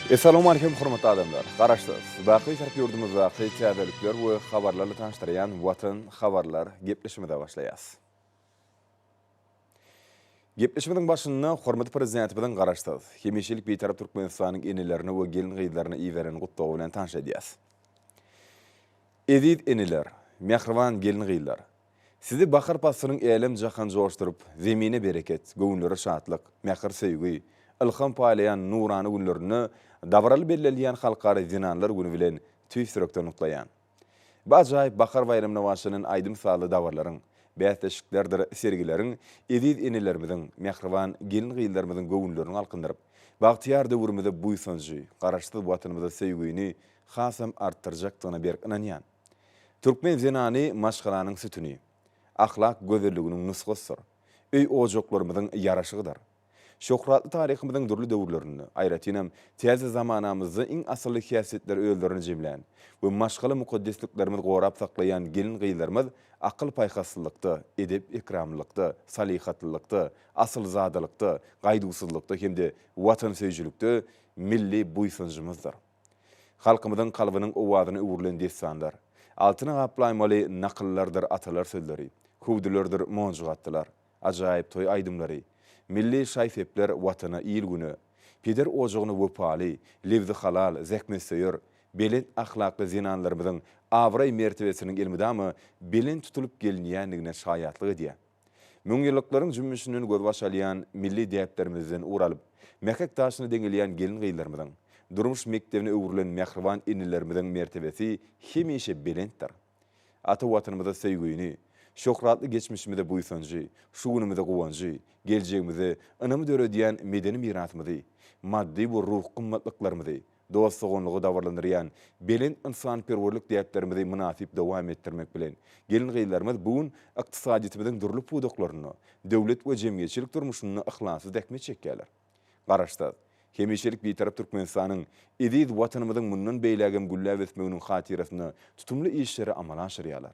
Assalamu alaikum hormatly adamlar. Garaşdys. Baqy tarap yurdumuz waqy täzelikler we habarlarly tanıştyran Watan habarlar gepleşmede başlaýas. Gepleşmeden başynda hormatly prezident bilen garaşdys. Hemişelik beýtarap Türkmenistanyň enilerini we gelin gyýlaryny iýeren gutlaw bilen tanış edýäs. Edid eniler, mehriban gelin gyýlar. Sizi Bahar pasynyň elem jahan joşdurup, zemine bereket, göwnlere şatlyk, mehr sevgi, ilham paýlayan nurany günlerini davraly belleýän halkara zinanlar günü bilen tüýsürekden utlaýan. Bajaýyp Bahar bayramyna başlanan aýdym saly dawarlaryň, bäteşiklerdir sergileriň, edid enilerimiziň, mehriban gelin gyýlarymyzyň göwnlerini alkyndyryp, bagtyar döwrümizde buýsanjy, garaşdy watanymyza sevgini hasam artdyrjakdygyna berk inanýan. Türkmen zinany maşgalanyň sütüni, ahlak gözelliginiň nusgasydyr. Öý ojoklarymyzyň ýaraşygydyr. Şöhratly tarihimizin dürli döwürlerini, aýratynam täze zamanamyzda iň asly häsiýetler öýlerini jemlän we maşgaly mukaddesliklerimiz gorap saklaýan gelin gyýlarymyz akıl paýhasylykda, edep ikramlykda, salihatlykda, asylzadylykda, gaýdysyzlykda hemde watan söýjülükde milli buýsanjymyzdyr. Halkymyzyň kalbynyň owazyny öwürlen desanlar, altyna gaplaýmaly nakyllardyr atalar sözleri, howdylardyr monjugatdylar, ajaýyp toý aýdymlary, milli şaýfepler watana ýyl güni, peder ojogyny wöpaly, lewzi halal, zäkme söýür, belin ahlakly zinanlarymyzyň awray mertebesiniň ilmidamy belin tutulup gelinýändigine şaýatlyk edýär. Müň ýyllyklaryň jümmüşiniň gözbaşalýan milli däplerimizden uralyp, mehek taşyny deňelýän gelin gyýlarymyzyň, durmuş mektebine öwürlen mehriban enilerimiziň mertebesi hemişe belentdir. Ata watanymyza sevgini, şöhratly geçmişimizde buýsanjy, şu günümizde gowanjy, geljegimizde ynamy döredýän medeni mirasymyzy, maddi we ruh gymmatlyklarymyzy, dostlugyny dawarlandyrýan belin insanperwerlik däplerimizi münasip dowam etdirmek bilen, gelin gyýlarymyz bugun ykdysadyýetimiziň durly pudaklaryny, döwlet we jemgyýetçilik durmuşyny ihlasy dekme çekýärler. Garaşdy. Hemişelik beýtarap Türkmenistanyň edid watanymyzyň mundan beýlägem güllä besmeginiň hatirasyny tutumly işlere amala aşyrýarlar.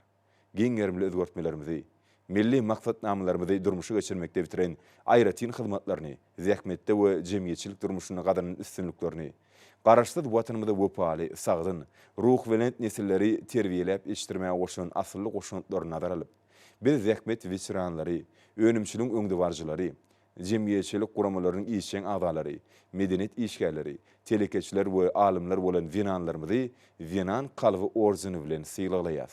Geňerimli özgörtmelerimizi, milli maksatnamalarymyzy durmuşa geçirmekde bitiren aýratyn hyzmatlaryny, zähmetde we jemgyýetçilik durmuşyny gadyryň üstünliklerini, garaşdy watanymyzda wöpaly, sagdyn, ruh welent nesilleri terbiýelep ýetişdirmäge goşan asylly goşunlaryny nazar alyp, biz zähmet wesiranlary, önümçiliň öňdewarjylary, jemgyýetçilik guramalarynyň işçiň agdalary, medeniýet işgärleri, telekeçiler we alymlar bolan zinanlarymyzy zinan kalby orjiny bilen syýlaýas.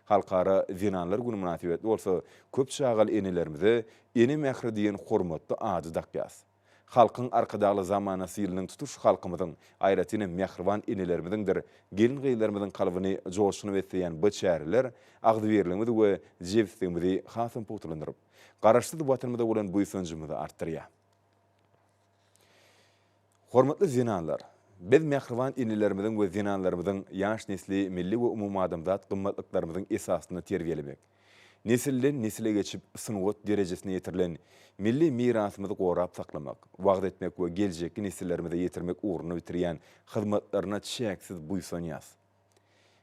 Halkara zinanlar günü münasibetli bolsa köp şagal enilerimize eni mehri diýen hormatly ady dakýas. Halkyň arkadaly zamana sylynyň tutuş halkymyzyň aýratyny mehriban enilerimizdir. Gelin gyýlarymyzyň kalbyny joşuny wetleýän bu çäriler agdy berligi we jewstigimizi hasam putulandyryp, garaşdy watanymyzda bolan buýsanjymyzy artdyrýar. Hormatly zinanlar, biz mehriban enilerimizin we zinanlarymyzyň ýaş nesli milli we umumy adamzat gymmatlyklarynyň esasyny terbiýelemek, nesilden nesile geçip sınwat derejesine ýetirilen milli mirasymyzy gorap saklamak, wagt etmek we geljekki nesillerimize ýetirmek uğruna bitirýän hyzmatlaryna çäksiz buýsanýas.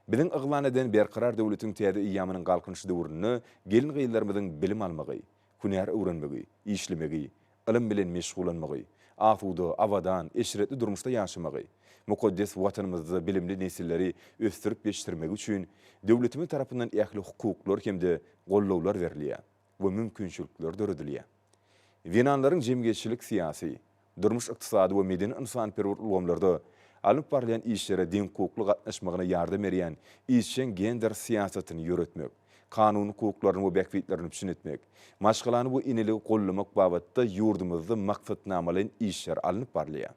Biziň yglan eden berqarar döwletiň täze ýamynyň galkynçy döwrüni gelin gyýlarymyzyň bilim almagy, hünär öwrenmegi, işlemegi, ilim bilen meşgulanmagy, afuda, awadan, eşretli durmuşda ýaşamagy, mukaddes watanymyzda bilimli nesilleri östürip ýetişdirmek üçin döwletimiz tarapyndan ähli hukuklar hemde gollawlar berilýär we mümkinçilikler döredilýär. Zinanlaryň jemgyýetçilik siýasy, durmuş ykdysady we medeni insanperwer ulgamlarda alyp barýan işlere din hukukly gatnaşmagyna ýardam berýän işçiň gender siýasatyny ýöretmek, kanun hukuklaryny we bekbitlerini düşünetmek, maşgalany bu inili gollamak babatda ýurdumyzda maksatnamaly işler alınıp barlýar.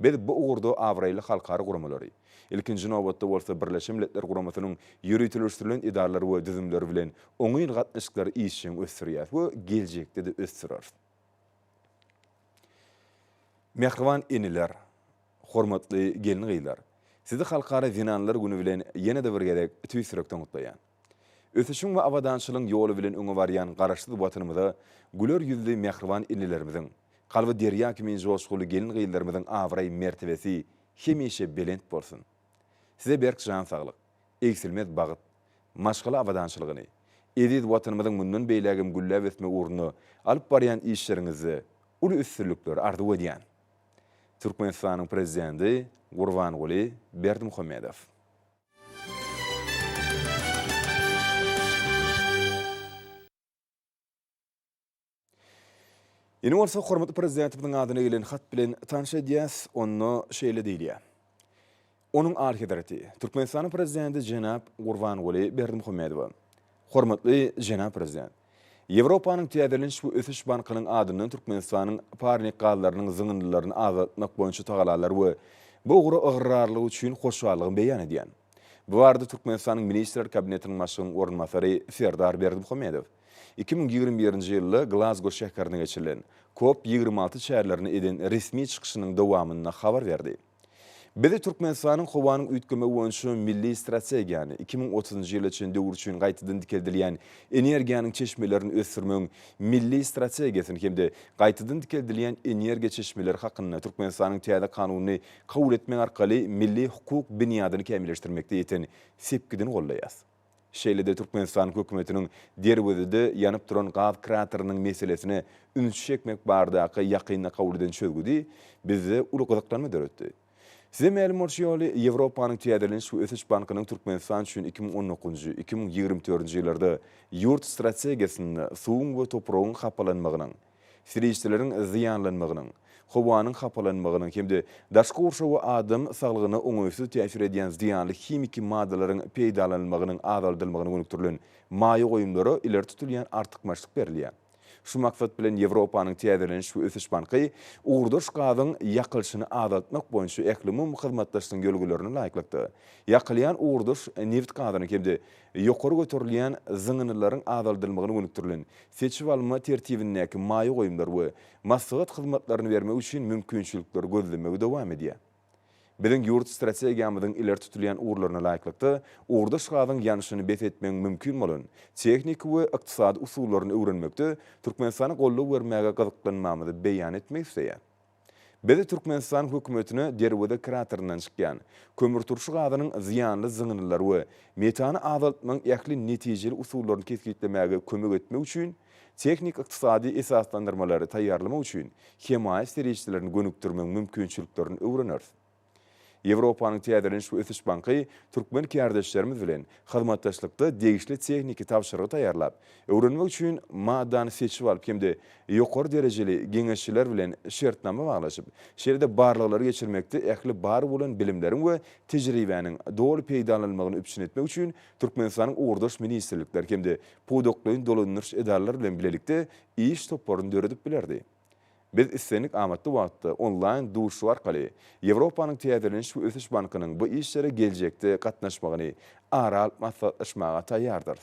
Biz bu uğurda awraýly halkara guramalary, ilkinji nowatda bolsa Birleşen Milletler Guramasynyň ýürütilýän idaralary we düzümleri bilen oňyň gatnaşyklary işçiň ösdürýär we geljekde de ösdürer. Mehriban eniler, hormatly gelin gyýlar, sizi halkara zinanlar güni bilen ýene-de bir gerek tüýsürekden utlaýan. Ösüşüň we awadançylyň ýoly bilen öňe barýan garaşdy watanymyza güler ýüzli mehriban enilerimiziň, kalby derýa kimi joşguly gelin gyýlarymyzyň awray mertebesi hemişe belent bolsun. Size berk jan saglyk, eksilmez bagyt, maşgala awadançylygyny, edid watanymyzyň mundan beýlägem güllä besme uğruna alyp barýan işleriňizi uly üstünlikler ardy edýän. Türkmenistanyň prezidenti Gurbanguly Berdimuhammedow. Ýene bolsa hormatly prezidentimiň adyna gelen hat bilen tanşa diýäs, onu şeýle diýilýär. Onuň arhidereti, Türkmenistanyň prezidenti Jenap Gurbanguly Berdimuhammedow. Hormatly Jenap prezident, Ýewropanyň Täzelenýän bu ösüş bankynyň adyny Türkmenistanyň parnik gallarynyň zyňyndylaryny azatmak boýunça tagalary we bu ugry ıgrarlygy üçin hoşballygyny beýan edýän. Bu arada Türkmenistanyň Ministrler Kabinetiniň başlygynyň ornmasary Serdar Berdimuhammedow 2021-nji ýylda Glasgow şäherine geçirilen COP26 şäherlerini eden resmi çykyşynyň dowamyna habar berdi. Bede Türkmenistanyň howanyň üýtgeme boýunça milli strategiýany 2030-njy ýyl içinde urçun gaýtadan dikildilýän energiýanyň çeşmelerini ösürmeň milli strategiýasyny hemde gaýtadan dikildilýän energiýa çeşmeleri hakynda Türkmenistanyň täze kanunyny kabul etmek arkaly milli hukuk binýadyny kämilleşdirmekde ýeten sepkidini gollaýar. Şeýlede Türkmenistan hökümetiniň derwedide ýanyp duran gaz kraterynyň meselesine ünsüz çekmek bardaky ýakynda kabul eden çözgüdi bizi uly gyzyklanma döretdi. Size ma'lum bolýaly, Ýewropanyň Täzelenýän ösüş bankynyň Türkmenistan üçin 2019-2024-nji ýyllarda ýurt strategiýasyny suwuň we topragyň hapalanmagynyň, sirişçileriň ziýanlanmagynyň, howanyň hapalanmagynyň hemde daşky urşa we adam saglygyna oňaýsy täsir edýän ziýanly himiki maddalaryň peýdalanmagynyň azaldylmagyny gönükdirilen maýa goýumlary ileri tutulýan artykmaçlyk berilýär. Şu maksat bilen Ýewropanyň Täzelenýän ösüş banky uğurdaş gazyň ýakylşyny azaltmak boýunça eklimim hyzmatdaşlygyň gölgelerini laýyklykdy. Ýakylýan uğurdaş neft gazyny hemde ýokary göterilýän zyňynylaryň azaldylmagyny gönükdirilen seçip alma tertibindäki maýa goýumlary we maslahat hyzmatlaryny bermek üçin mümkinçilikler gözlemegi dowam edýär. Bilen ýurt strategiýamyzyň ileri tutulýan uğurlaryna laýyklykda uğurdaş gazyň ýanyşyny betetmek mümkin bolan teknik we ykdysady usullaryny öwrenmekde Türkmenistany gollap bermäge gyzyklanmamyzy beýan etmek isleýär. Bede Türkmenistan hökümetine derwede krateryndan çykýan kömür turşy gazynyň ziýanly zyňynylary we metany azaltmaň ýakly netijeli usullaryny kesgitlemäge kömek etmek üçin teknik ykdysady esaslandyrmalary taýýarlamak üçin hemaýa serişçilerini gönükdirmek mümkinçiliklerini öwrenir. Ýewropanyň Täzelenýän ösüş banky türkmen kärdeşlerimiz bilen hyzmatdaşlykda degişli tekniki tapşyrygy taýýarlap, öwrenmek üçin maddany seçip alyp hemde ýokary derejeli geňeşçiler bilen şertnama baglaşyp, şeýle barlyklary geçirmekde ähli bar bolan bilimleriň we tejribäniň dogry peýdalanmagyny üpçün etmek üçin Türkmenistanyň uğurdaş ministrlikler hemde podoklyň dolanýyş edarlar bilen bilelikde iş toplaryny döredip bilerdi. Biz istenik amatly wagtda online duşu arkaly Ýewropanyň Täzelenýän ösüş bankynyň bu işlere geljekde gatnaşmagyny aral maslahatlaşmaga taýýardyr.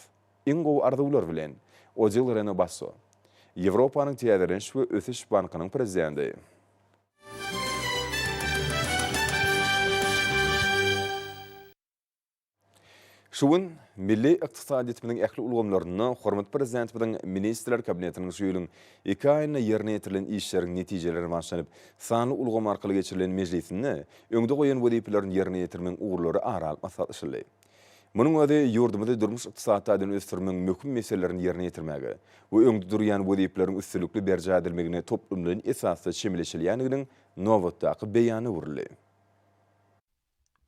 Iň gowy arzuwlar bilen Ojil Rene Basso, Ýewropanyň Täzelenýän ösüş bankynyň prezidenti. Şuun milli ykdysadyýetimiň ähli ulgamlaryny hormat prezidentimiň Ministrler Kabinetiniň şuýulyň 2 aýyna ýerine ýetirilen işleriň netijeleri başlanyp sanly ulgam arkaly geçirilen mejlisinde öňde goýan wezipelerini ýerine ýetirmeň uğurlary aral maslahatlaşyldy. Munyň öňde ýurdumyzda durmuş ykdysadyny ösdürmeň möhüm meselelerini ýerine ýetirmäge we öňde durýan wezipeleriň üstünlikli berja edilmegine toplumlaryň esasy çemleşilýändiginiň nowatdaky beýany urildi.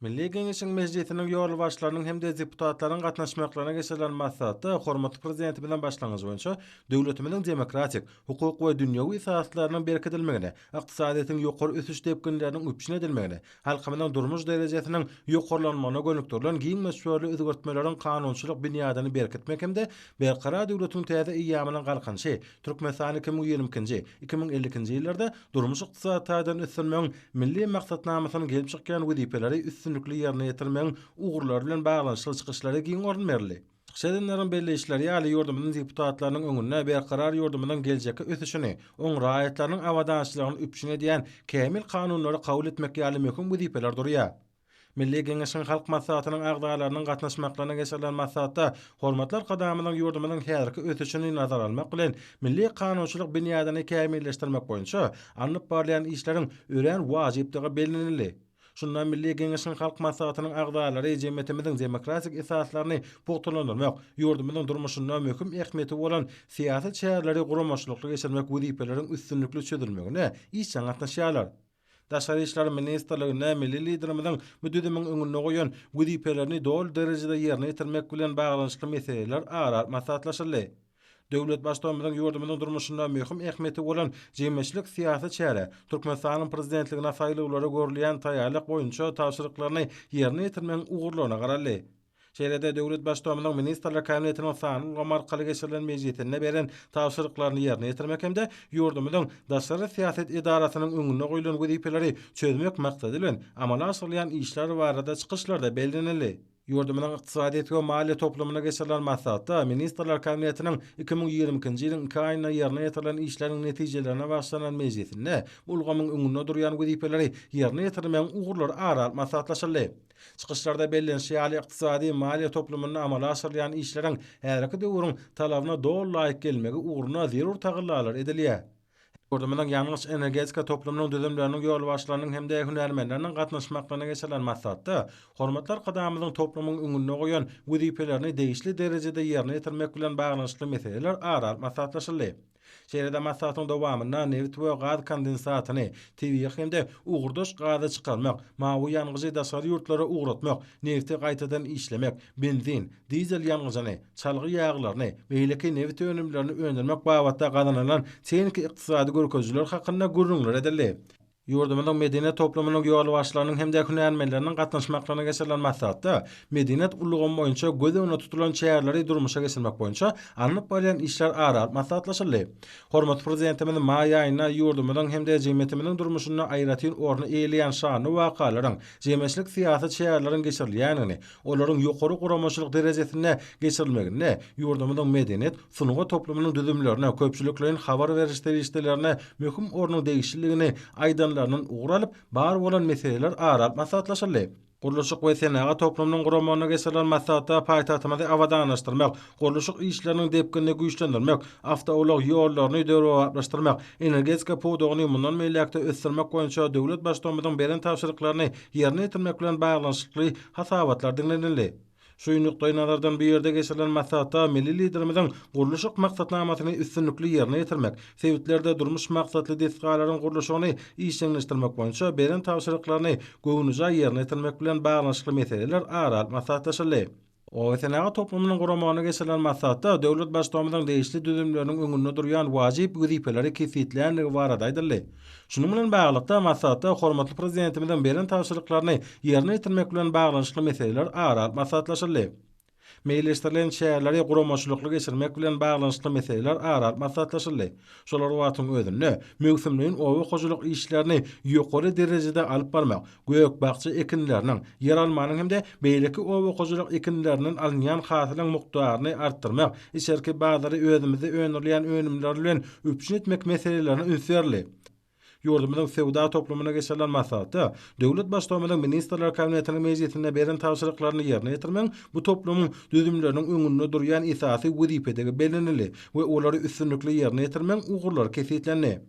Milli Geňeşiň Mejlisiniň ýorly başlarynyň hemde deputatlaryň gatnaşmaklaryna geçirilen maslahatda hormatly prezidenti bilen başlangyç boýunça döwletimiziň demokratik, hukuk we dünýäwi esaslarynyň berketilmegine, ykdysadyýetyň ýokary ösüş depkinleriniň üpçün edilmegine, halkymyzyň durmuş derejesiniň ýokarlanmagyna gönükdirilen giň meşgul özgertmeleriň kanunçylyk binýadyny berketmek hemde berqarar döwletiň täze ýamynyň galkynşy Türkmenistan 2020-nji 2050-nji ýyllarda durmuş ykdysadydan ösünmeň milli maksatnamasyny gelip çykýan wezipeleri üstünlükli ýerine ýetirmeň uğurlar bilen baglanşyk çykyşlary giň orun berli. Şeýlerin belli işleri ýaly ýurdumynyň deputatlarynyň öňüne berqarar ýurdumynyň geljeki ösüşini, oň raýatlarynyň awadançylygyny üpçün edýän kämil kanunlary kabul etmek ýaly möhüm wezipeler durýar. Milli Geňeşiň halk maslahatynyň agdalarynyň gatnaşmaklaryna geçirilen maslahatda hormatlar kadamynyň ýurdumynyň häzirki ösüşini nazara almak bilen milli kanunçylyk binýadyny kämilleşdirmek boýunça alınıp barlayan işleriň ören wajypdygy bellenildi. Şundan Milli Geňeşiň halk maslahatynyň agdalary jemgyýetimiziň demokratik esaslaryny pogtalandyrmak, ýurdumyzyň durmuşynda möhüm ähmiýeti bolan siýasat şäherleri guramaşlykly geçirmek wezipeleriniň üstünlikli çözülmegine işçiň gatnaşýarlar. Daşary işler ministrligine milli liderimiň müdüdümiň öňüne goýan wezipelerini dol derejede ýerine ýetirmek bilen baglanyşly meseleler ara maslahatlaşyldy. Döwlet başçylygymyň ýurdumyň durmuşynda möhüm ähmiýeti bolan jemgyýetçilik syýasat çäre Türkmenistanyň prezidentligine saýlawlara görülýän taýýarlyk boýunça tapşyryklaryny ýerine ýetirmeň ugurlaryna garaldy. Şeýlede döwlet başçylygymyň ministrler kabinetiniň sanyny arkaly geçirilen mejlisine beren tapşyryklaryny ýerine ýetirmek hemde ýurdumyň daşary syýasat idarasynyň öňüne goýulan wezipeleri çözmek maksady bilen amala asyrlayan işler barada çykyşlarda bellenildi. Ýurdumyň ykdysadyýet we maliýe toplumyna geçirilen maslahatda ministrler kabinetiniň 2022-nji ýylyň 2 aýyna ýerine ýetirilen işleriň netijelerine başlanan mejlisinde ulgamyň öňünde durýan wezipeleri ýerine ýetirmeň ugurlary ara maslahatlaşyldy. Çykyşlarda bellenşi ýaly ykdysady maliýe toplumyny amala asyrlayan işleriň härki döwrüň talabyna dol laýyk gelmegi ugruna zerur tagyllalar edilýär. Ýurdumyň ýalňyz energetika toplumynyň düzümleriniň ýol başlarynyň hemde hünärmenleriniň gatnaşmaklaryna geçirilen maslahatda hormatlar kadamynyň toplumyň öňüne goýan wezipelerini değişli derejede ýerine ýetirmek bilen baglanyşly meseleler ara maslahatlaşyldy. Şeýlede maslahatyň dowamynda neft we gaz kondensatyny tebiýy hemde ugurdaş gazy çykarmak, mawy ýangýy daşary ýurtlara ugratmak, nefti gaýtadan işlemek, benzin, dizel ýangýyny, çalgy ýağlaryny, beýleki neft önümlerini öndürmek babatda gazanylan çeňki ykdysady görkezler hakynda gurrunlar edildi. Ýurdumyň medeniyet toplumynyň ýol başlarynyň hemde hünärmenleriniň gatnaşmaklaryna geçirilen maslahatda medeniyet ulugam boýunça göz öňüne tutulan çäherleri durmuşa geçirmek boýunça alınıp barýan işler ara maslahatlaşyldy. Hormat prezidentimiň maý aýyna ýurdumyň hemde jemgyýetimiň durmuşyna aýratyn orny eýleýän şanly wakalaryň jemgyýetçilik syýasat çäherleriň geçirilýänini, olaryň ýokary guramaçylyk derejesine geçirilmegine ýurdumyň medeniyet sunuga toplumynyň düzümlerine köpçüliklerin habar berişleri işlerine möhüm ornyň değişikligini aýdan uğralyp bar bolan meseleler ara maslahatlaşyldy. Guruluşyk we senaga toplumynyň guramyna geçirilen maslahatda paýtagtymyzy awadaňlaşdyrmak, guruluşyk işleriniň depkinini güýçlendirmek, awtowolak ýollaryny döwratlaşdyrmak, energetika podogyny mundan meýlekde ösdürmek boýunça döwlet başçylygymyň beren tapşyryklaryny ýerine ýetirmek bilen baglanyşly hasabatlar dinlenildi. Şu nukdaý nazardan bir ýerde geçirilen maslahatda milli liderimiň guruluşyk maksatnamasyny üstünlikli ýerine ýetirmek, sewitlerde durmuş maksatly desgalaryň guruluşyny işleňleşdirmek boýunça beren tapşyryklaryny göwnüje ýerine ýetirmek bilen baglanyşly meseleler ara maslahatlaşyldy. O senaga toplumynyň guramyna geçirilen maslahatda döwlet başçylygymyň değişli düzümleriniň öňünde durýan wajyp wezipeleri kesitlenligi barada aýdyldy. Şunun bilen baglykda maslahatda hormatly prezidentimiň beren tapşyryklaryny ýerine ýetirmek bilen baglanyşly meseleler ara maslahatlaşyldy. Meýleşdirilen şäherleri guramaçylykly geçirmek bilen baglanyşly meseleler ara maslahatlaşyldy. Şolar watyň özünde mögsümliğin owa hoşuluk işlerini ýokary derejede alyp barmak, gök bakçy ekinleriniň, yer almanyň hemde beýleki owa hoşuluk ekinleriniň alynýan hasylyň mukdaryny artdyrmak, içerki bazary özümizi öňürleýän önümler bilen üpçün etmek meselelerini ünsürli. Ýurdumyň sewda toplumyna geçirilen maslahatda döwlet başçylygymyň ministrler kabinetiniň mejlisinde beren tapşyryklaryny ýerine ýetirmek bu toplumyň düzümleriniň öňünde durýan esasy wezipedegi bellenildi we olary üstünlikli ýerine ýetirmek ugurlar kesitlendi.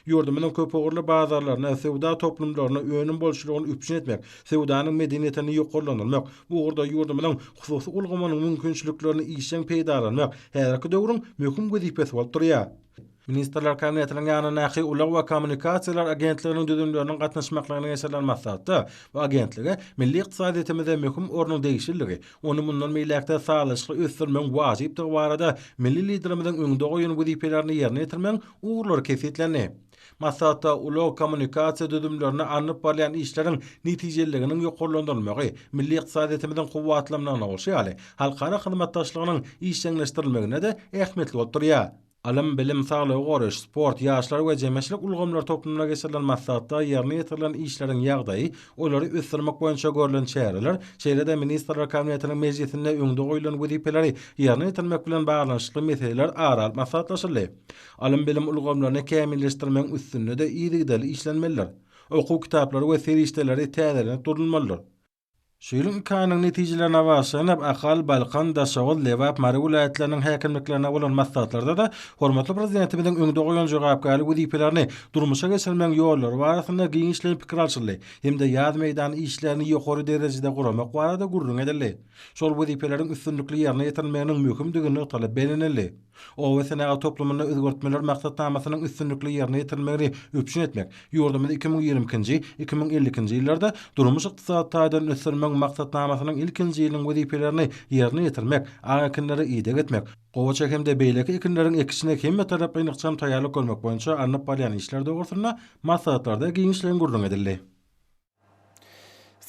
Ýurdumyň köp ugurly bazarlaryna sewda toplumlaryna öňüm bolşylygyny üpçün etmek, sewdanyň medeniýetini ýokarlandyrmak, bu ugurda ýurdumyň hususy ulgamanyň mümkinçiliklerini işleň peýdalanmak härki döwrüň möhüm wezipesi bolup durýar. Ministrler kabinetiniň ýanyna näki ulag we kommunikasiýalar agentliginiň düzümleriniň gatnaşmaklaryna geçirilen maslahatda bu agentlige milli ykdysadyýetimize möhüm ornuň değişilligi, onu mundan meýlekde saglyşly ösdürmek wajypdygy barada milli liderimiň öňünde goýan wezipelerini ýerine ýetirmek ugurlar kesitlendi. Maslahatda ulag kommunikasiýa düzümlerini anyp barýan işleriň netijeliginiň ýokarlandyrylmagy, milli ykdysadyýetimiň gowwatlamyna goşýaly halkara hyzmatdaşlygynyň işleňleşdirilmegine de ähmiýetli bolup durýar. Alam bilim sağlığı goruş, sport, ýaşlar we jemgyýetçilik ulgamlar toplumyna geçirilen maslahatda ýerine ýetirilen işleriň ýagdaýy, olary ösdürmek boýunça görülen çäherler, şeýlede ministrler kabinetiniň mejlisinde öňde goýulan wezipeleri ýerine ýetirmek bilen baglanyşly meseleler ara maslahatlaşyldy. Alam bilim ulgamlaryny kämilleşdirmek üstünde de ýygy işlenmeliler. Okuw kitaplary we serişdeleri täzelenip durulmalydyr. Şeýle ýykynyň netijelerine başlanyp Akal, Balkan, Daşawal, Lewap, Mary vilayetleriniň häkimliklerine bolan maslahatlarda da hormatly prezidentimiziň öňünde goýan jogapkary wezipelerini durmuşa geçirmeň ýollary barasynda giňişlen pikir alşyrly. Hemde ýaz meýdany işlerini ýokary derejede guramak barada gurrun edildi. Şol wezipeleriň üstünlikli ýerine ýetirmeginiň möhümdigini talap belenildi. O we senaga toplumyna özgertmeler maksatnamasynyň üstünlikli ýerine ýetirmegini öpüşün etmek. Ýurdumyzda 2020-nji, 2050-nji ýyllarda durmuş ykdysaty taýdan ösürmek maksatnamasynyň ilkinji ýylyň wezipelerini ýerine ýetirmek, agakinleri ýydak etmek. Gowaça hemde beýleki ikinlerin ekisine hemme taraply ykçam taýýarlyk görmek boýunça anyp barýan işler dogrusyna maslahatlarda giňişlen gurrun edildi.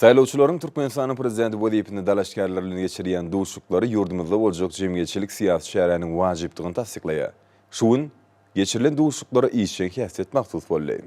Saýlawçylaryň Türkmenistanyň prezidenti wezipini dalaşgarlaryny geçirýän duşuklary ýurdumyzda boljak jemgyýetçilik syýasy şäheriniň wajypdygyny tasdiklaýar. Şuň geçirilen duşuklary işçilik häsiýet maksus boldy.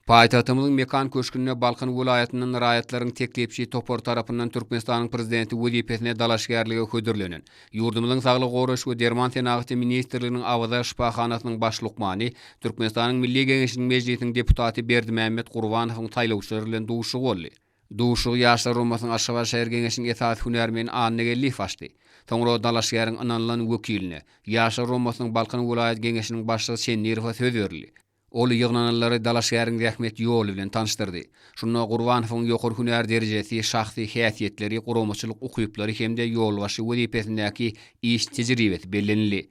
Paýtagtymyzyň mekan köşkünde Balkan vilayatynyň raýatlaryň teklipçi topor tarapyndan Türkmenistanyň prezidenti wezipesine dalaşgarlygy hödürlenen. Ýurdumyzyň saglyk goraş we derman tenagy ministrliginiň Awaza şypahanasynyň başlykmany Türkmenistanyň Milli Geňeşiniň mejlisiniň deputaty Berdimämet Gurbanowyň taýlawçylary bilen duşugy boldy. Duşugy ýaşlar Romasynyň Aşgabat şäher geňeşiniň esas hünärmeni Anna Gelli başdy. Soňra dalaşgaryň analan wekiline ýaşlar Romasynyň Balkan vilayat geňeşiniň başlygy Şenýerow söz berdi. Ol ýygnananlary dalaşgaryň rahmet ýoly bilen tanıştyrdy. Şunda Gurbanowyň ýokary hünär derejesi, şahsy häsiýetleri, guramaçylyk ukyplary hemde ýolbaşy wezipesindäki iş tejribesi bellenildi.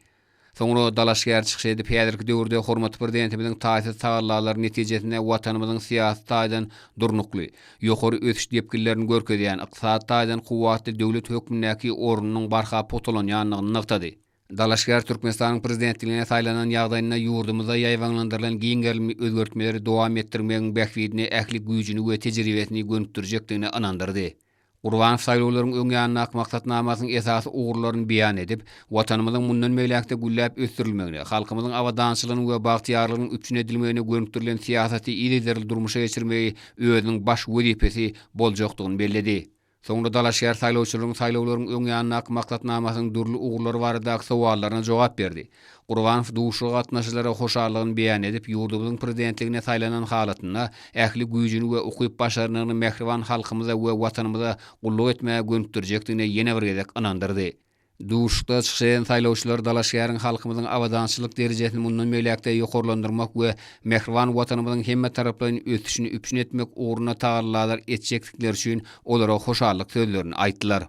Soňra dalaşgar çykyş edip häzirki döwürde hormatly prezidentimiziň taýsy sagallalary netijesinde watanymyzyň syýasy taýdan durnukly, ýokary ösüş depkillerini görkezýän ykdysat taýdan kuwwatly döwlet hökmündäki ornunyň barha potolanýanlygyny nykdady. Dalaşgar Türkmenistanyň prezidentligine saýlanan ýagdaýynda ýurdumyzda ýaýwanlandyrylan giňerli özgertmeleri dowam etdirmegiň bähwidini, ähli güýjini we tejribesini gönükdirjekdigine inandyrdy. Gurbanow saýlawlaryň öňýanyna maksatnamasynyň esasy ugurlaryny beýan edip, watanymyzyň mundan meýlekde gülläp ösdürilmegine, halkymyzyň awadançylygyny we bagtýarlygyny üpçün edilmegine gönükdirilen syýasaty ýygyry durmuşa geçirmegi özüniň baş wezipesi boljakdygyny belledi. Soňra dalaşgar saýlawçylaryň saýlawlaryň öňýanyna maksatnamasynyň durly ugurlary baradaky sowallaryna jogap berdi. Gurbanow duşugy gatnaşylara hoşarlygyny beýan edip, ýurdumyzyň prezidentligine saýlanan halatyna, ähli güýjini we ukyp başaryny mehriban halkymyza we watanymyza gullyk etmäge gönükdirjekdigine ýene bir gezek inandyrdy. Duşda çyşen saýlawçylar dalaşgaryň halkymyzyň awadançylyk derejesini mundan meýlekde ýokarlandyrmak we mehriban watanymyzyň hemme taraplaryn ösüşini üpçün etmek uğruna taýýarlar etjeklikleri üçin olara hoşarlyk sözlerini aýtdylar.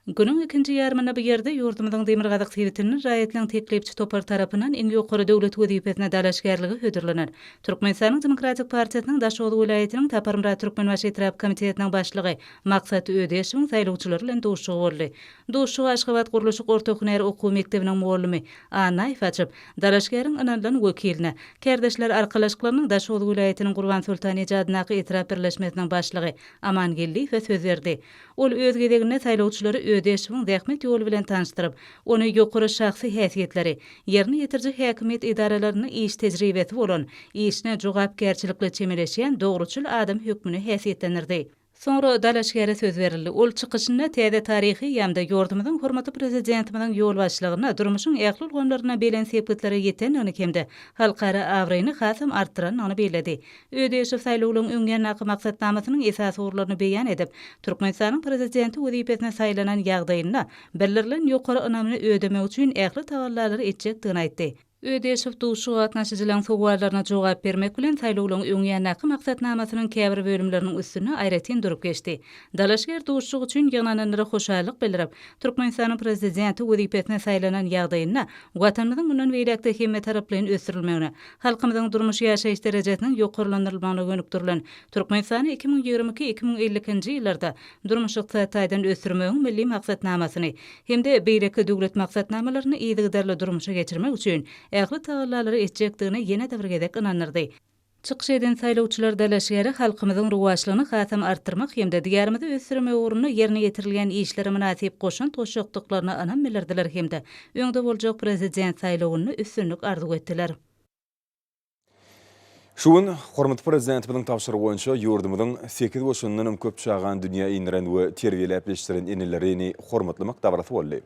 Günüň ikinji ýarmyna bu ýerde ýurdumyzyň Demirgazyk Sewitiniň raýatynyň teklipçi topar tarapyndan iň ýokary döwlet wezipesine dalaşgarlygy hödürlenen. Türkmenistanyň Demokratik Partiýasynyň Daşowal vilayatynyň Taparmra Türkmenbaşy Etrap Komitetiniň başlygy Maksat Ödeşiň saýlawçylary bilen duşugy boldy. Duşugy Aşgabat Guruluşy Ortak Hünär Okuw Mektebiniň muallimi Anna Ifaçyp, dalaşgaryň anadan wekiline, kerdeşler arkalaşyklarynyň Daşowal vilayatynyň Gurban Sultan Ejadynaky Etrap Birleşmesiniň başlygy Aman Gelli söz berdi. Ol öz gedegine saýlawçylary Ödeşiň rahmet ýoly bilen tanıştyryp, ony ýokary şahsy häsiýetleri, ýerine ýetirji häkimet idaralarynyň iş tejribesi bolan, işine jogapkärçilikle çemeleşýän dogruçul adam hökmüni häsiýetlendirdi. Soňra dalaşgara söz berildi. Ol çykyşynda täze taryhy ýa-da ýurdumyzyň hormatly prezidentimiziň ýol başlygyna durmuşyň ähli bolganlaryna belen sepetleri ýetenini hemde halkara awryny hasam artdyranyny bellädi. Ödeşiw saýlawlaryň öňýanyna maksatnamasynyň esas ugurlaryny beýan edip, Türkmenistanyň prezidenti wezipesine saýlanan ýagdaýynda belirlen ýokary önamini ödemek üçin ähli tagallalary etjekdigini aýtdy. Ödeşiw duşugy gatnaşyjylaryň sowallaryna jogap bermek bilen saýlawlaryň öňýanyna maksatnamasynyň käbir bölümleriniň üstüne aýratyn durup geçdi. Dalaşgar duşugy üçin ýygnananlara hoşarlyk bildirip, Türkmenistanyň prezidenti wezipesine saýlanan ýagdaýynda watanymyzyň mundan beýlekde hemme taraplaryn ösdürilmegine, halkymyzyň durmuş ýaşaýyş derejesiniň ýokarlandyrylmagyna gönükdirilen Türkmenistany 2022-2050-nji ýyllarda durmuş ykdysatydan ösdürmegiň milli maksatnamasyny hemde beýleki döwlet maksatnamalaryny ýygydarly durmuşa geçirmek üçin ähli tagallalary etjekdigine ýene de bir gezek inanyrdy. Çykyş eden saýlawçylar dalaşgary halkymyzyň ruwaçlygyny hasam artdyrmak hemde diýärimizi ösdürmek uğruna ýerine ýetirilýän işlere münasip goşan toşakdyklaryna anam bildirdiler hemde öňde boljak prezident saýlawyny üstünlük arzu etdiler. Şuň hormatly prezidentimiziň tapşyrygy boýunça ýurdumyzyň 8 goşundan köp çagan dünýä iniren we terbiýeläp ýetişdiren inilerini hormatlamak dabrasy boldy.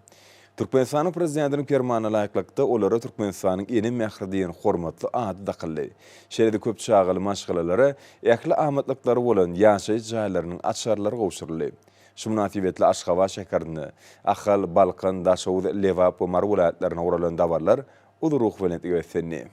Türkmenistanyň prezidentiniň fermana laýyklykda olara Türkmenistanyň eni mähri diýen hormatly ady dakyldy. Şeýle köp çağaly maşgalalary ähli ahmatlykları bolan ýaşaý jaýlarynyň açarlary gowşurly. Şu münasibetli Aşgabat şäherine, Ahal, Balkan, Daşowuz, Lewap we Mar welaýatlaryna uralan dawarlar uduruq bilen öýtsenni.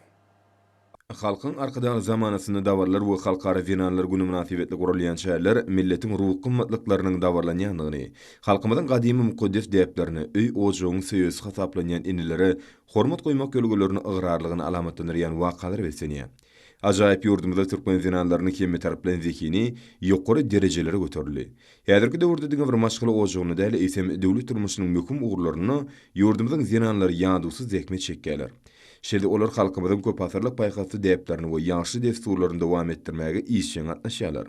Halkyň arkadaky zamanasyny dawarlar we halkara finanlar güni münasibetli gurulýan şäherler milletiň ruh gymmatlyklarynyň dawarlanýanyny, halkymyzyň gadymy mukaddes däplerini, öý ojagyň söýüs hasaplanýan inileri hormat goýmak gölgelerini ıgrarlygyny alamatlanýan wakalar belsenýär. Ajaýyp ýurdumyzda türkmen finanlaryny kemme taraplan zekini ýokary derejelere göterildi. Häzirki döwürde diňe bir maşgala ojagyny däl eýsem döwlet turmuşynyň möhüm ugurlaryny ýurdumyzyň finanlary ýadusyz zekmet çekýärler. Şeýle olar halkymyzyň köp asyrlyk paýgasy däplerini we ýaşy desturlaryny dowam etdirmäge işçiň atnaşýarlar.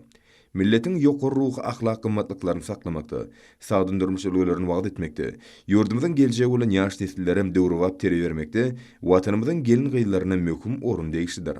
Milletiň ýokary ruh ahlak gymmatlyklaryny saklamakda, sagdyn durmuş ülgelerini wagt etmekde, ýurdumyzyň geljegi bolan ýaş nesillerim döwrüwap tere bermekde, watanymyzyň gelin gyýlaryna möhüm orun degişdir.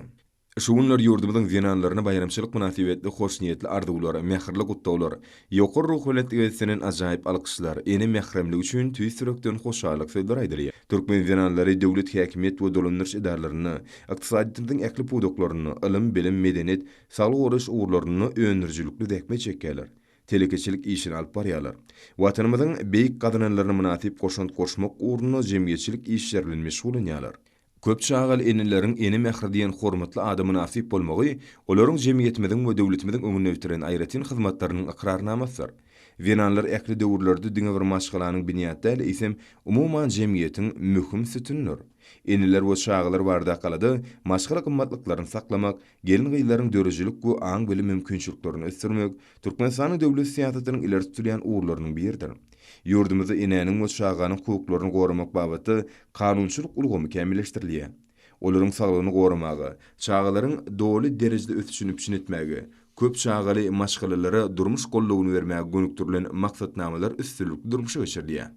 Şu günler ýurdumyzyň zenanlaryny bayramçylyk münasibetli hoş niýetli arzuwlary, mähirli gutdawlar, ýokary ruh bilen ajaýyp alkyşlar, eni mähremlik üçin tüý sürekden hoşallyk söýler aýdylýar. Türkmen zenanlary döwlet häkimet we dolandyryş idaralarını, ykdysadyýatyň äkli pudoklaryny, ilim, bilim, medenet, saglyk goruş ugurlaryny öňürjilikli däkme çekýärler. Telekeçilik işini alyp barýarlar. Watanymyzyň beýik gadynlaryna münasip goşunt goşmak uğruna jemgyýetçilik işleri bilen meşgul bolýarlar. Köp çağal enileriň eni mähri diýen hormatly adamy nasip bolmagy, olaryň jemgyýetimiziň we döwletimiziň öňüne ötüren aýratyn hyzmatlarynyň ikrarnamasydyr. Venanlar äkli döwürlerde diňe bir maşgalanyň binýaty däl eýsem umuman jemgyýetiň möhüm sütündir. Eniler we çağalar barda kalady, maşgala gymmatlyklaryny saklamak, gelin gyýlaryň dörejilik we aň bilim mümkinçiliklerini ösdürmek Türkmenistanyň döwlet siýasatynyň ileri sürýän uğurlarynyň biridir. Ýurdumyzda enäniň we çağanyň hukuklaryny goramak babaty kanunçylyk ulgamy kämilleşdirilýär. Olaryň saglygyny goramagy, çağalaryň doly derejede ösüşini pişinetmäge, köp çağaly maşgalalary durmuş gollawyny bermäge gönüktirilen maksatnamalar üstünlükli durmuşa geçirilýär.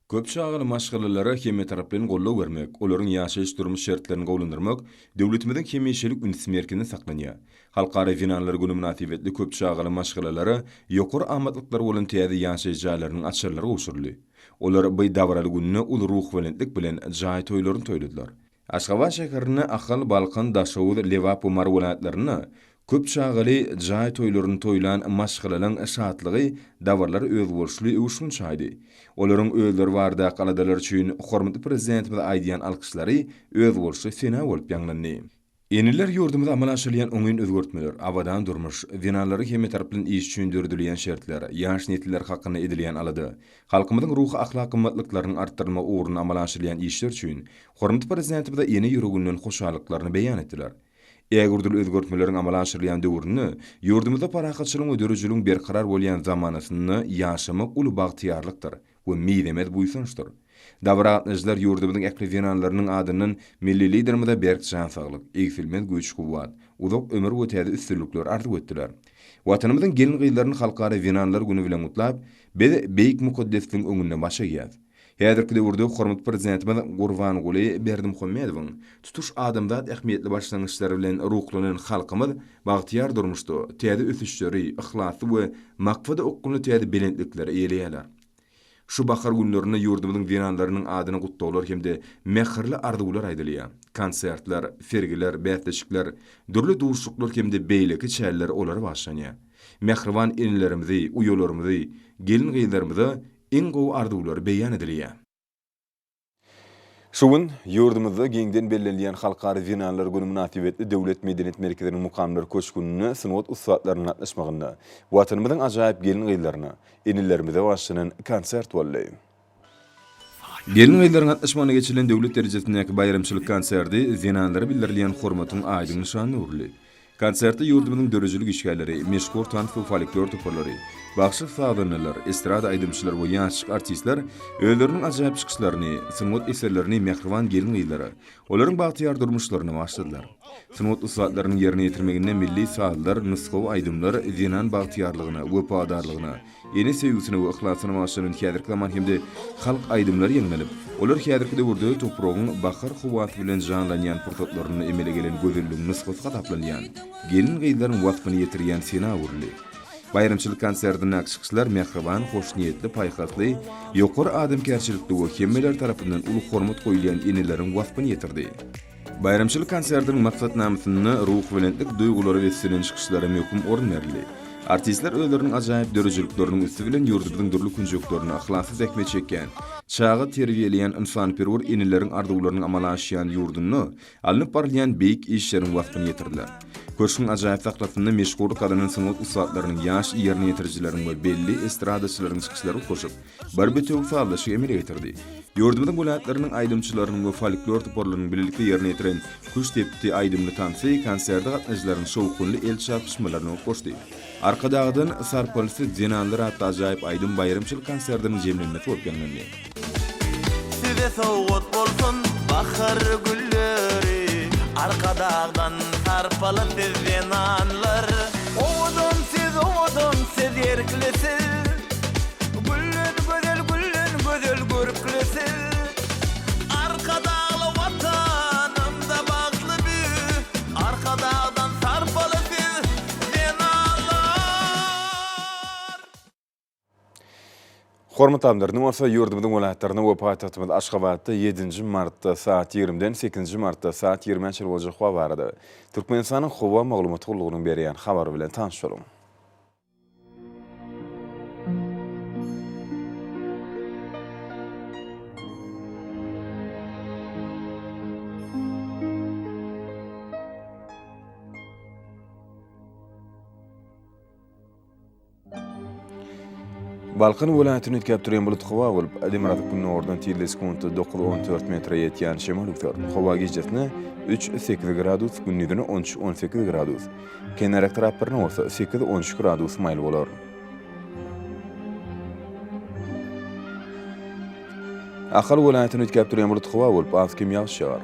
Köp çağaly maşgalalary kemme taraplan gollaw bermek, olaryň ýaşaýyş durmuş şertlerini gowlandyrmak döwletimiziň kemmeşilik ünsmerkini saklanýar. Halkara finanlar güni münasibetli köp çağaly maşgalalary ýokary ahmatlyklar bolan täze ýaşaýyş jaýlarynyň açarlary gowşurly. Olar bu dawraly gününe ul ruh bilenlik bilen jaý toýlaryny toýladylar. Aşgabat şäherine Ahal, Balkan, Daşowuz, Lewap we Mar welaýatlaryna köp çağaly jaý toýlaryny toýlan maşgalalaryň şatlygy dawarlar öz bolşly uşun çaýdy. Olaryň özleri barda kaladalar üçin hormatly prezidentimiz aýdýan alkyşlary öz bolşy sena bolup ýanglandy. Eniler ýurdumyzda amal aşylýan öňün özgörtmeler, awadan durmuş, dinalary hemme taraplan iş üçin dördülen şertler, ýaş netler hakyna edilýän alady. Halkymyzyň ruh ahlak gymmatlyklaryny artdyrma uğruna amal aşylýan işler üçin hormatly prezidentimiz eni ýürügünden hoşallyklaryny beýan etdiler. Ägurdul özgörtmeleriň amal aşyrylýan döwrüni ýurdumyzda parahatçylyk we dörejiligiň berkarar bolýan zamanasyny ýaşamak uly bagtyarlykdyr we midemet buýsunçdyr. Dawratnyjlar ýurdumyzyň äkli finanlarynyň adynyň milli liderimizde berkjan saglyk, egsilmen güýç guwat, uzak ömür we täze üstünlükler arzuw etdiler. Watanymyzyň gelin gyýlaryny halkara finanlar güni bilen gutlap, beýik mukaddesligiň öňünde başa gýär. Häzirki döwürde hormatly prezidentimiz Gurbanguly Berdimuhammedowyň tutuş adamzat ähmiýetli başlangyçlary bilen ruhlanan halkymyz bagtyar durmuşdy, täze ösüşleri, ihlasy we makfada okkuny täze belentlikleri eýleýärler. Şu bahar günlerinde ýurdumyzyň dinanlarynyň adyny gutdawlar hemde mähirli arzuwlar aýdylýar. Konsertler, fergiler, bätleşikler, dürli duşluklar hemde beýleki çäller olar başlanýar. Mähriban enlerimizi, uýalarymyzy, gelin gyýlarymyzy en gowy arzuwlar beýan edilýär. Şu gün ýurdumyzda geňden bellenýän halkara dinanlar güni münasibetli döwlet medenet merkeziniň mukamlar köçkününe synwat ustatlarynyň atnaşmagyna, watanymyzyň ajaýyp gelin gyýlaryna, enilerimize başlanan konsert boldy. Gelin gyýlaryň atnaşmagyna geçirilen döwlet derejesindäki bayramçylyk konserti zenanlary bildirilýän hormatyň aýdyň nişany urly. Konsertde ýurdumyzyň dörejilik işgärleri, meşhur tanf we folklor toparlary, bagşyk sagdanlar, estrada aýdymçylar we ýaşyk artistler özleriniň ajaýyp çykyşlaryny, synwat eserlerini mähriban gelin gyýlary, olaryň bagtyar durmuşlaryny başladylar. Synwat ustalarynyň ýerine ýetirmeginde milli sagdlar, nusgaw aýdymlar zenan bagtyarlygyna, wepadarlygyna, eni sevgisine we ihlasına başlanan häzirki zaman hemde halk aýdymlary ýeňlenip, olar häzirki döwürde topragyň bahar huwaty bilen janlanýan pursatlaryny emele gelen gözelligini nusgaw taplanýan. Gelin gyýlaryň wasfyny ýetirýän sena urly. Bayramçylyk konsertine çıkışlar mehriban, hoşniyetli, paýhasly, ýokary adamkärçilikli we hemmeler tarapyndan uly hormat goýulan inilerin wasbyny ýetirdi. Bayramçylyk konsertiniň maksatnamasyny ruh bilenlik duýgulary we silinçişlere möhüm orun berildi. Artistler özleriniň ajaýyp dörejliklerini üstü bilen ýurdumyň durly künjeklerini ahlasy zekme çekýän, çağı terbiýeleýän insanperwer inilerin arzuwlaryny amala aşýan ýurduny alınıp barýan beýik işleriň wagtyny ýetirdiler. Köşkün ajaýyp saklatyny meşhur kadanyň sanat ustalarynyň ýaş ýerine ýetirjileriň we belli estradaçylaryň çykyşlary koşup, bir bütüň sağlaşy emele getirdi. Ýurdumyň bolatlarynyň aýdymçylarynyň we folklor toporlarynyň birlikde ýerine ýetiren kuş tepdi aýdymly tansy konserde gatnaşyklaryň şowkunly el çarpışmalaryny koşdy. Arkadagdan sarpalsy jenanlar hatda ajaýyp aýdym bayramçylyk konsertiniň jemlenmesi bolup gelmeli. Size soğut bolsun bahar gülleri, arkadagdan sarpalsy jenanlar. Oğudun siz yerklisiz, güllün gözel görüklisiz. Arkadalı vatanımda bağlı bir, arkadagdan sarpalsy Hormat amlarny bolsa ýurdumyň welaýatlaryna we paýtagtymyz Aşgabatda 7 martda saat 20-den 8 martda saat 20-nji boljak hawa barady. Türkmenistanyň hawa maglumaty gullugynyň berýän habary bilen tanışalım. Balkan welaýatyny ötkäp durýan bulut hawa bolup, Demirada günü ordan tille sekundy 9-14 metre ýetýän şemal ugtar. Hawa gejesine 3-8 gradus, gündüzine 13-18 gradus. Kenarak taraplaryna bolsa 8-13 gradus maýl bolar. Ahal welaýatyny ötkäp durýan bulut hawa bolup, az kim ýağış ýagar.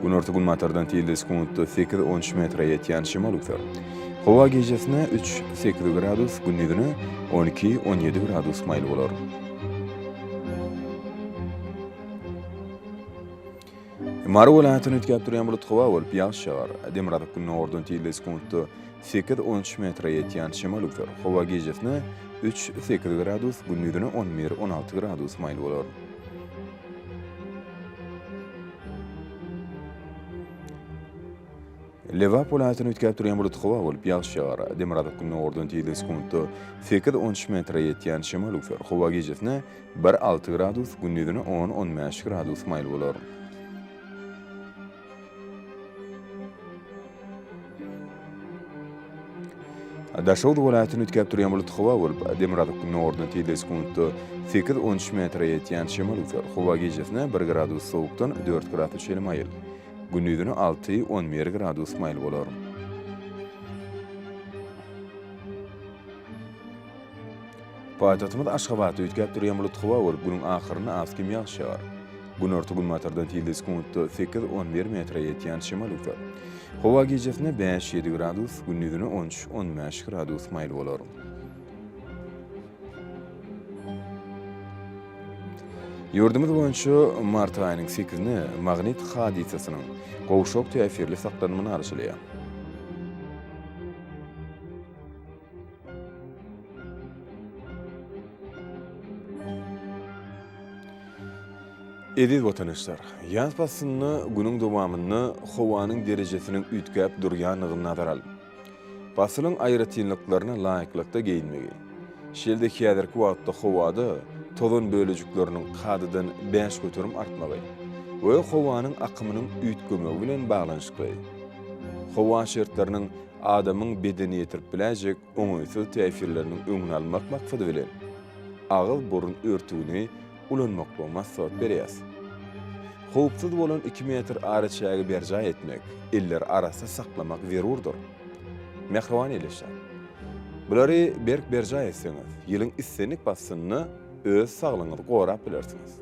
Gün ortagun matardan tille sekundy 8-13 metre ýetýän şemal ugtar. Hawa gejesine 3-8 gradus, gündüzine 12-17 gradus maýl bolar. Mara welaýatyny ötkäp durýan bulut hawa bolup ýağış ýagar. Demirada günü ordan tille sekundy 8-13 metre ýetýän şemal ugtar. Hawa gejesine 3-8 gradus, gündüzine 11-16 gradus maýl bolar. Lewap welaýatyny ötkäp durýan bulut hawa bolup ýağış ýagar. Demirada günü ordan tille sekundy 8-13 metre ýetýän şemal ugtar. Hawa gejesine 1-6 gradus, gündüzine 10-15 gradus maýl bolar. Daşowd welaýatyny ötkäp durýan bulut hawa bolup, Demirada günü ordan tille sekundy 8-13 metre ýetýän şemal ugtar. Hawa gejesine 1 gradus sowukdan 4 gradus şeýle maýl. Gündüzine 6-11 gradus maýl bolar. Paýtagtymyz Aşgabatda ötkäp durýan bulut hawa bolup, günüň ahyryna az kim ýağış ýagar. Gün ortagun matardan tille sekundy 8-11 metre ýetýän şemal ugtar. Hawa gejesine 5-7 gradus, gündüzine 13-15 gradus maýl bolar. Ýurdumyz boýunça mart aýynyň 8-ni magnit hadisasynyň gowşok täsirli saklanmagyny arşylýar. Ediz wataşlar, ýaz basyny günüň dowamyny howanyň derejesiniň ütkäp durýanlygyny nazar alyp, basylyň aýratynlyklaryna laýyklykda geyinmegi. Şeldeki ýazarky wagtda howada tozun bölejikleriniň kadydan 5 götürüm artmagy we howanyň akymynyň ütgömegi bilen baglanyşykly. Howa şertleriniň adamyň bedeni ýetirip biläjek oňaýsyz täsirleriniň öňüni almak maksady bilen agyl burun örtügini ulanmakla maksat berýär. Howpsuz bolan 2 metr araçagy berja etmek, eller arasynda saklamak zerurdur. Mehriban eleşär. Bulary berja etseňiz, ýylyň issenik basyny öz saglygyňyzy gorap bilersiňiz.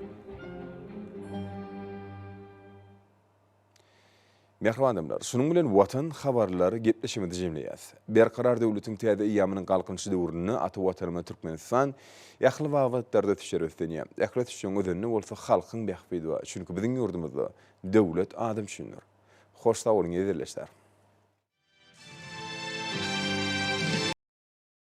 Mehribanlar, şunun bilen watan habarlary gepleşmedi jemleýäs. Berkarar döwletiň täze ýamynyň galkynçy döwrüni aty watanymyz Türkmenistan ýakly wagtlarda tüşeretdenýär. Ählet üçin özünni bolsa halkyň bähbidi, çünki biziň ýurdumyzda döwlet adam üçindir. Hoş sag bolyň ýerleşler.